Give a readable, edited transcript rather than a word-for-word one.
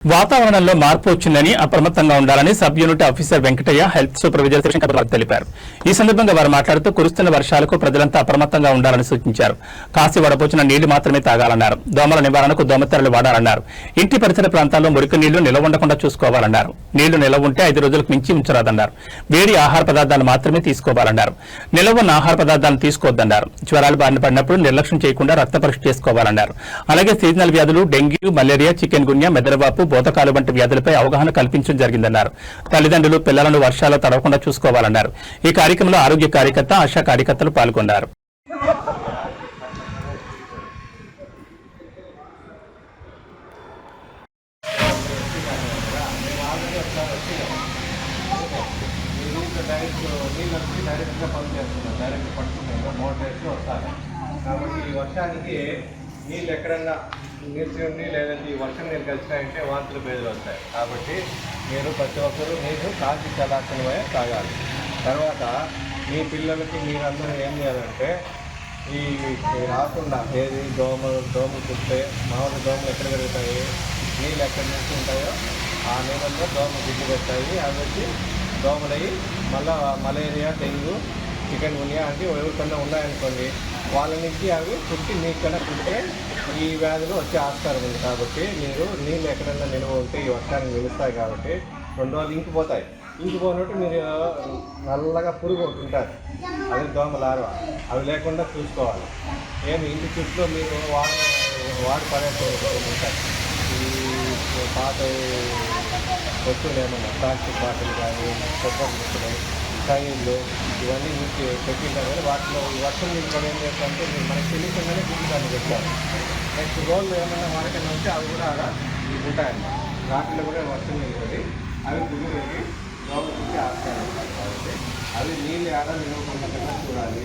వాతావరణంలో మార్పు వచ్చిందని అప్రమత్తంగా ఉండాలని sub unit officer Venkataiah health supervisor Shivashankar తెలిపారు. ఈ సందర్భంగా వారు మాట్లాడుతూ కురుస్తున్న వర్షాలకు ప్రజలంతా అప్రమత్తంగా ఉండాలని సూచించారు. కాసి వడపోచిన నీళ్లు మాత్రమే తాగాలన్నారు. దోమల నివారణకు దోమతెరలు వాడాలన్నారు. ఇంటి పరిసర ప్రాంతాల్లో మురికి నీళ్లు నిల్వ ఉండకుండా చూసుకోవాలన్నారు. నీళ్లు నిల్వ ఉంటే 5 రోజులకు మించి ఉంచరాదన్నారు. వేడి ఆహార పదార్థాలు మాత్రమే తీసుకోవాలన్నారు. నిల్వ ఉన్న ఆహార పదార్థాలను తీసుకోవద్దన్నారు. జ్వరాలు బారిన పడినప్పుడు నిర్లక్ష్యం చేయకుండా రక్త పరీక్ష చేసుకోవాలన్నారు. అలాగే సీజనల్ వ్యాధులు డెంగ్యూ, మలేరియా, చికెన్ గున్యా, మెదడువాపు, బోతకాలు వంటి వ్యాధులపై అవగాహన కల్పించడం జరిగిందన్నారు. తల్లిదండ్రులు పిల్లలను వర్షాలు తడవకుండా చూసుకోవాలన్నారు. ఈ కార్యక్రమంలో ఆరోగ్య కార్యకర్త, ఆశా కార్యకర్తలు పాల్గొన్నారు. కాబట్టి ఈ వర్షానికి నీళ్ళు ఎక్కడన్నా నీళ్ళు లేదంటే ఈ వర్షం నీళ్ళు కలిసినాయంటే వాంతులు బేదలు వస్తాయి. కాబట్టి మీరు ప్రతి ఒక్కరూ నీరు కాచి చల్లార్చినవే తాగాలి. తర్వాత మీ పిల్లలకి మీరందరూ ఏం చేయాలంటే ఈ రాకుండా ఏది దోమలు కుట్టే మామూలు దోమలు ఎక్కడ పెరుగుతాయి, నీళ్ళు ఎక్కడ నుంచి ఉంటాయో ఆ నీళ్ళల్లో దోమలు గుడ్డు పెడతాయి. అవి వచ్చి దోమలయ్యి మళ్ళీ మలేరియా, డెంగ్యూ, చికెన్ గున్యా అంటే ఎవరికన్నా ఉన్నాయనుకోండి, వాళ్ళ నుంచి అవి కుట్టి మీకన్నా కుట్టే ఈ వ్యాధులు వచ్చే ఆస్కారం ఉంది. కాబట్టి మీరు నీళ్ళు ఎక్కడన్నా నిల్వ ఉంటే ఈ వర్షానికి నిలుస్తాయి కాబట్టి 2 రోజులు ఇంకిపోతాయి. ఇంకిపోయినట్టు మీరు నల్లగా పురుగు ఉంటారు, అది దోమలారు, అవి లేకుండా చూసుకోవాలి. ఏమి ఇంటి చుట్టూ మీరు వాడి పడేస్తూ ఉంటాయి. ఈ పాత వస్తువులు ఏమన్నా ప్లాస్టిక్ బాటిల్ కానీ, కొబ్బరి ముక్కలు, టైర్లు ఇవన్నీ మీకు పెట్టింటారు కానీ వాటిలో ఈ వర్షం నీళ్ళు కూడా ఏం చేస్తారంటే మీరు మనకి తెలియకుండానే గుడ్డుదాన్ని పెట్టారు. నెక్స్ట్ రోజులు ఏమైనా వాడకన్నా ఉంటే అవి కూడా అలా ఉంటాయన్నమాట. వాటిలో కూడా వర్షం నీళ్ళు పెట్టి అవి గుడ్డు పెట్టి లోపల నుంచి ఆస్కారం ఉంటాయి. కాబట్టి అవి నీళ్ళు ఆడ నిలవకుండా చూడాలి.